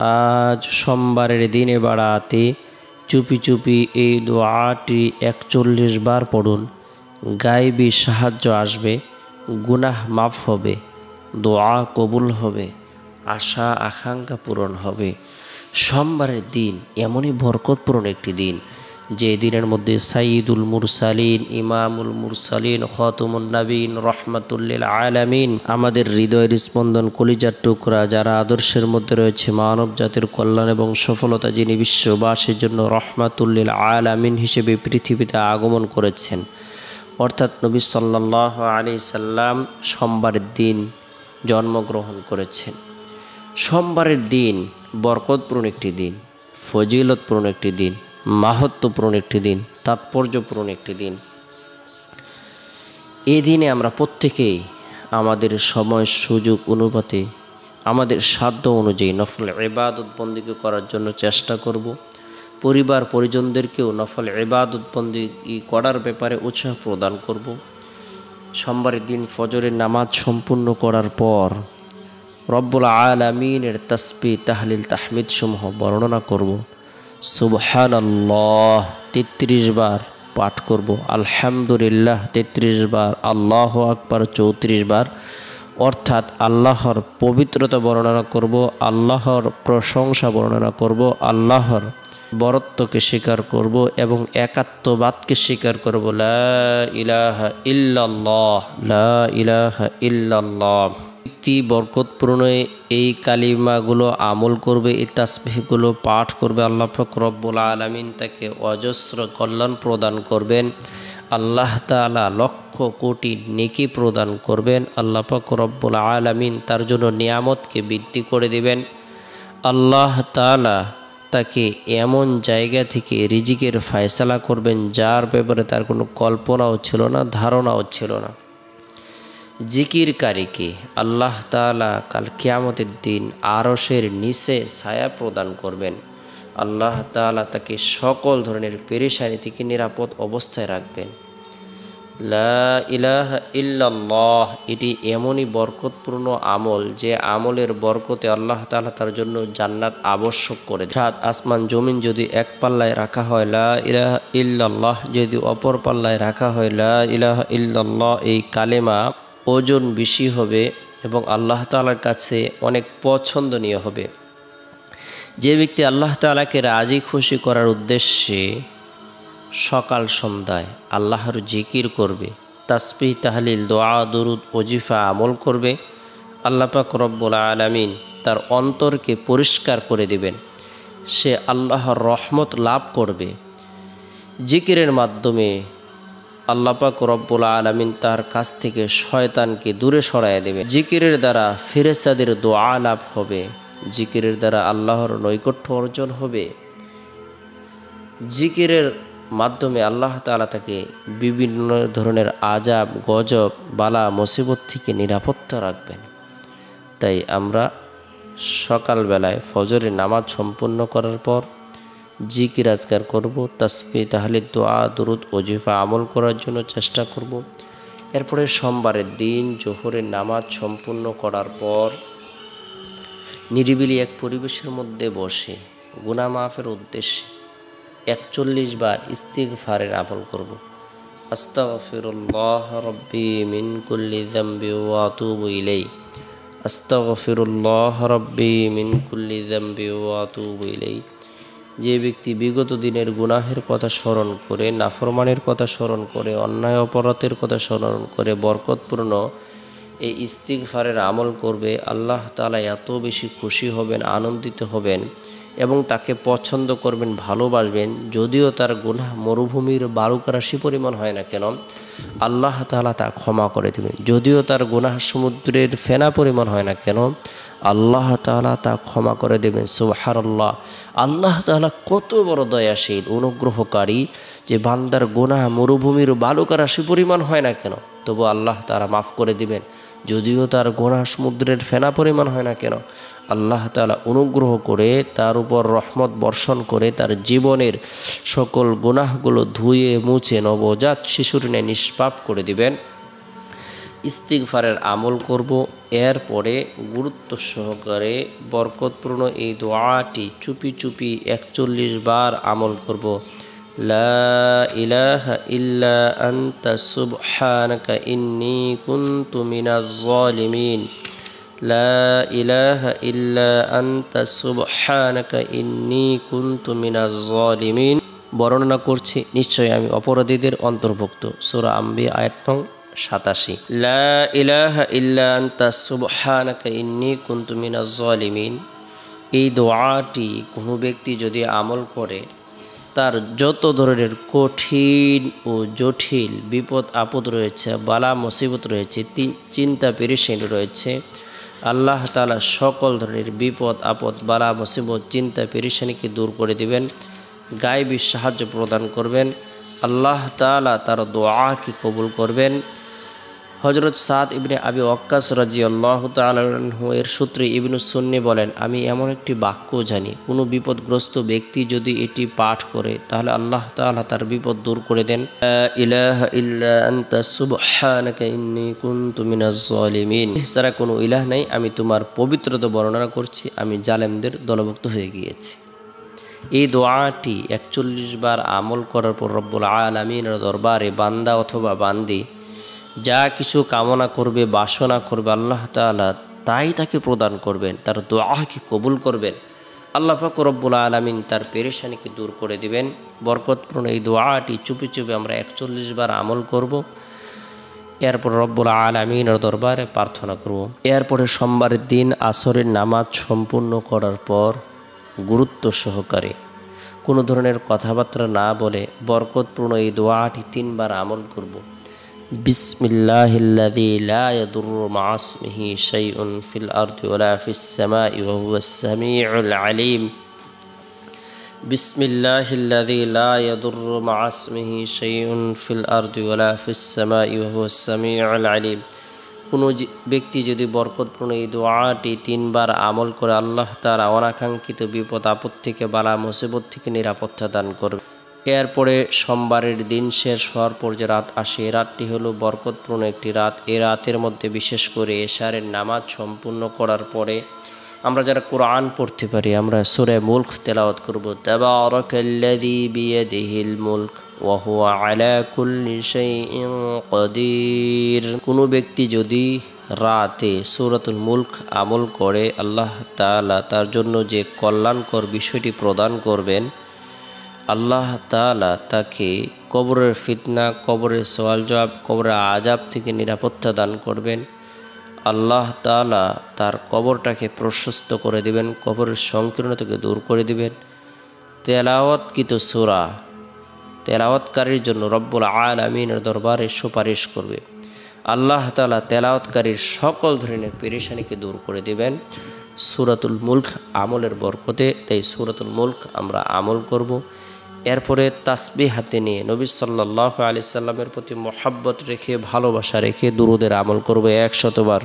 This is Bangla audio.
আজ সোমবারের দিনে বাড়াতে চুপি চুপি এই দোয়াটি 41 বার পড়ুন। গায়েবী সাহায্য আসবে, গুনাহ মাফ হবে, দোয়া কবুল হবে, আশা আকাঙ্ক্ষা পূরণ হবে। সোমবারের দিন এমনই বরকতপূর্ণ একটি দিন যে দিনের মধ্যে সাইয়্যিদুল মুরসালিন, ইমামুল মুরসালিন, খাতামুন নবীন, রহমাতুল্লিল আলামিন, আমাদের হৃদয়ের স্পন্দন, কলিজার টুকরা, যারা আদর্শের মধ্যে রয়েছে মানব জাতির কল্যাণ এবং সফলতা, যিনি বিশ্ববাসীর জন্য রহমাতুল্লিল আলামিন হিসেবে পৃথিবীতে আগমন করেছেন, অর্থাৎ নবী সাল্লাল্লাহু আলাইহি সাল্লাম সোমবারের দিন জন্মগ্রহণ করেছেন। সোমবারের দিন বরকতপূর্ণ একটি দিন, ফজিলতপূর্ণ একটি দিন, মাহাত্ম্যপূর্ণ একটি দিন, তাৎপর্যপূর্ণ একটি দিন। এই দিনে আমরা প্রত্যেকেই আমাদের সময় সুযোগ অনুপাতে আমাদের সাধ্য অনুযায়ী নফল ইবাদত বন্দেগী করার জন্য চেষ্টা করব। পরিবার পরিজনদেরকেও নফল ইবাদত বন্দেগী করার ব্যাপারে উৎসাহ প্রদান করব। সোমবারের দিন ফজরের নামাজ সম্পূর্ণ করার পর রব্বুল আলামিনের তাসবিহ, তাহলিল, তাহমিদ সমূহ বর্ণনা করব। সুবহানাল্লাহ 33 বার পাঠ করব, আলহামদুলিল্লাহ 33 বার, আল্লাহু আকবার 34 বার, অর্থাৎ আল্লাহর পবিত্রতা বর্ণনা করব, আল্লাহর প্রশংসা বর্ণনা করব, আল্লাহর বরত্বকে স্বীকার করব এবং একাত্মবাদকে স্বীকার করব। লা ইলাহা ইল্লাল্লাহ, লা ইলাহা ইল্লাল্লাহ। ব্যক্তি বরকতপূর্ণ এই কালিমাগুলো আমল করবে, এই তাসবিহগুলো পাঠ করবে, আল্লাহ পাক রব্বুল আলামিন তাকে অজস্র কল্যাণ প্রদান করবেন। আল্লাহ তাআলা লক্ষ কোটি নেকি প্রদান করবেন। আল্লাহ পাক রব্বুল আলামিন তার জন্য নিয়ামতকে বৃদ্ধি করে দিবেন। আল্লাহ তাআলা তাকে এমন জায়গা থেকে রিজিকের ফয়সালা করবেন যার ব্যাপারে তার কোনো কল্পনাও ছিল না, ধারণাও ছিল না। জিকিরকারীকে আল্লাহ তাআলা কাল কিয়ামতের দিন আরশের নিচে ছায়া প্রদান করবেন। আল্লাহ তাআলা তাকে সকল ধরনের পেরেশানি থেকে নিরাপদ অবস্থায় রাখবেন। লা ইলাহা ইল্লাল্লাহ এটি এমনই বরকতপূর্ণ আমল যে আমলের বরকতে আল্লাহ তাআলা তার জন্য জান্নাত আবশ্যক করে। সাত আসমান জমিন যদি এক পাল্লায় রাখা হয়, লা ইলাহা ইল্লাল্লাহ যদি অপর পাল্লায় রাখা হয়, লা ইলাহা ইল্লাল্লাহ এই কালেমা ওজন বেশি হবে এবং আল্লাহ তাআলার কাছে অনেক পছন্দনীয় হবে। যে ব্যক্তি আল্লাহ তাআলাকে রাজি খুশি করার উদ্দেশ্যে সকাল সন্ধ্যায় আল্লাহর জিকির করবে, তাসবিহ, তাহলিল, দোয়া, দুরুদ, ওজিফা আমল করবে, আল্লাহ পাক রব্বুল আলামিন তার অন্তরকে পরিষ্কার করে দিবেন। সে আল্লাহর রহমত লাভ করবে। জিকিরের মাধ্যমে আল্লাহ পাক রব্বুল আলামিন তার কাছ থেকে শয়তানকে দূরে সরাইয়া দেবে। জিকিরের দ্বারা ফেরেশতাদের দোয়া লাভ হবে, জিকিরের দ্বারা আল্লাহর নৈকট্য অর্জন হবে। জিকিরের মাধ্যমে আল্লাহ তাআলা তাকে বিভিন্ন ধরনের আযাব, গজব, বালা, মুসিবত থেকে নিরাপত্তা রাখবেন। তাই আমরা সকালবেলায় ফজরের নামাজ সম্পূর্ণ করার পর জিকির আজকার করব, তাসবিহ, তাহলিল, দোয়া, দুরুদ, ওজিফা আমল করার জন্য চেষ্টা করব। এরপরে সোমবারের দিন জোহরের নামাজ সম্পূর্ণ করার পর নিরিবিলি এক পরিবেশের মধ্যে বসে গুনাহ মাফের উদ্দেশ্যে 41 বার ইস্তিগফারের আমল করব। আস্তাগফিরুল্লাহ রাব্বি মিন কুল্লি যামবি ওয়া আতুবু ইলাইহি, আস্তাগফিরুল্লাহ রাব্বি মিন কুল্লি যামবি ওয়া আতুবু ইলাইহি। যে ব্যক্তি বিগত দিনের গুনাহের কথা স্মরণ করে, নাফরমানের কথা স্মরণ করে, অন্যায় অপরাধের কথা স্মরণ করে বরকতপূর্ণ এই ইস্তিগফারের আমল করবে, আল্লাহ তাআলা এত বেশি খুশি হবেন, আনন্দিত হবেন এবং তাকে পছন্দ করবেন, ভালোবাসবেন। যদিও তার গুনাহ মরুভূমির বালুকারাশি পরিমাণ হয় না কেন, আল্লাহ তাআলা তা ক্ষমা করে দেবেন। যদিও তার গুনাহ সমুদ্রের ফেনা পরিমাণ হয় না কেন, আল্লাহ তাআলা তা ক্ষমা করে দেবেন। সুবহানাল্লাহ, আল্লাহ তাআলা কত বড় দয়াশীল, অনুগ্রহকারী যে বান্দার গুনাহ মরুভূমির বালুকারাশি পরিমাণ হয় না কেন, তবু আল্লাহ তাআলা মাফ করে দিবেন। যদিও তার গুনাহ সমুদ্রের ফেনা পরিমাণ হয় না কেন, আল্লাহ তাআলা অনুগ্রহ করে তার উপর রহমত বর্ষণ করে তার জীবনের সকল গুনাহগুলো ধুয়ে মুছে নবজাত শিশুর ন্যায় নিষ্পাপ করে দিবেন। ইস্তিগফারের আমল করব। এরপরে গুরুত্ব সহকারে বরকতপূর্ণ এই দোয়াটি চুপি চুপি 41 বার আমল করব। লা ইলাহা ইল্লা আনতা সুবহানাকা ইন্নী কুনতু মিনাজ জালিমিন। লা ইলাহা ইল্লা আনতা সুবহানাকা ইন্নী কুনতু মিনাজ জালিমিন। বর্ণনা করছি, নিশ্চয়ই আমি অপরাধীদের অন্তর্ভুক্ত। সূরা আম্বিয়া আয়াত নং 87। লা ইলাহা ইল্লা আনতা সুবহানাকা ইন্নী কুনতু মিনাজ জালিমিন। এই দোয়াটি কোনো ব্যক্তি যদি আমল করে, তার যত ধরনের কঠিন ও জটিল বিপদ আপদ রয়েছে, বালা মুসিবত রয়েছে, চিন্তা পেরেশানি রয়েছে, আল্লাহ তাআলা সকল ধরনের বিপদ আপদ বালা মুসিবত চিন্তা পেরেশানিকে দূর করে দিবেন, গায়বী সাহায্য প্রদান করবেন। আল্লাহ তাআলা তার দোয়াকে কবুল করবেন। হযরত সাদ ইবনে আবি ওয়াক্কাস রাদিয়াল্লাহু তাআলা আনহু এর সূত্রে ইবনে সুন্নি বলেন, আমি এমন একটি বাক্য জানি, কোনো বিপদগ্রস্ত ব্যক্তি যদি এটি পাঠ করে তাহলে আল্লাহ তাআলা তার বিপদ দূর করে দেন। লা ইলাহা ইল্লা আনতা সুবহানাকা ইন্নী কুনতু মিনাজ জালিমিন। এছাড়া কোনো ইলাহ নাই, আমি তোমার পবিত্রতা বর্ণনা করছি, আমি জালেমদের দলভুক্ত হয়ে গিয়েছি। এই দোয়াটি 41 বার আমল করার পর রব্বুল আলামিনের দরবারে বান্দা অথবা বান্দি যা কিছু কামনা করবে, বাসনা করবে, আল্লাহ তাআলা তাই তাকে প্রদান করবেন, তার দোয়াকে কবুল করবেন। আল্লাহ পাক রব্বুল আলামিন তার পেরেশানিকে দূর করে দিবেন। বরকতপূর্ণ এই দোয়াটি চুপি চুপি আমরা 41 বার আমল করব। এরপর রব্বুল আলামিনের দরবারে প্রার্থনা করব। এরপরে সোমবারের দিন আসরের নামাজ সম্পূর্ণ করার পর গুরুত্ব সহকারে কোনো ধরনের কথাবার্তা না বলে বরকতপূর্ণ এই দোয়াটি 3 বার আমল করব। বিসমিল্লাহিল্লাযী লা ইয়াদুররু মা'a ইসমিহি শাইউন ফিল আরদি ওয়ালা ফিস সামাই ওয়া হুয়াস সামিউল আলিম। বিসমিল্লাহিল্লাযী লা ইয়াদুররু মা'a ইসমিহি শাইউন ফিল আরদি ওয়ালা ফিস সামাই ওয়া হুয়াস সামিউল আলিম। কোনো ব্যক্তি যদি বরকতপূর্ণ এই দোয়াটি 3 বার আমল করে, আল্লাহ তাআলা অনাকাঙ্ক্ষিত বিপদ আপদ থেকে, বালা মুসিবত থেকে নিরাপত্তা দান করবে। এরপরে সোমবারের দিন শেষ হওয়ার পর যে রাত আসে, এই রাতটি হলো বরকতপূর্ণ একটি রাত। এই রাতের মধ্যে বিশেষ করে এশারের নামাজ সম্পূর্ণ করার পরে আমরা যারা কোরআন পড়তে পারি, আমরা সূরা মুলক তেলাওয়াত করব। তাবারাকাল্লাযী বিয়াদিহিল মুলক ওয়া হুয়া আলা কুল্লি শাইইন কাদির। কোনো ব্যক্তি যদি রাতে সূরাতুল মুলক আমল করে, আল্লাহ তাআলা তার জন্য যে কল্যাণকর বিষয়টি প্রদান করবেন, আল্লাহ তাআলা তাকে কবরের ফিতনা, কবরের সওয়াল জবাব, কবরের আযাব থেকে নিরাপত্তা দান করবেন। আল্লাহ তাআলা তার কবরটাকে প্রশস্ত করে দিবেন, কবরের সংকীর্ণতাকে দূর করে দিবেন। তেলাওয়াতকৃত সূরা তেলাওয়াতকারীর জন্য রব্বুল আলামিনের দরবারে সুপারিশ করবে। আল্লাহ তাআলা তেলাওয়াতকারীর সকল ধরনের পেরেশানিকে দূর করে দিবেন সূরাতুল মুলক আমলের বরকতে। তাই সূরাতুল মুলক আমরা আমল করব। এরপরে তাসবিহ হাতে নিয়ে নবী সাল্লাল্লাহু আলাইহি সাল্লামের প্রতি মহব্বত রেখে, ভালোবাসা রেখে দুরূদের আমল করব 100 বার।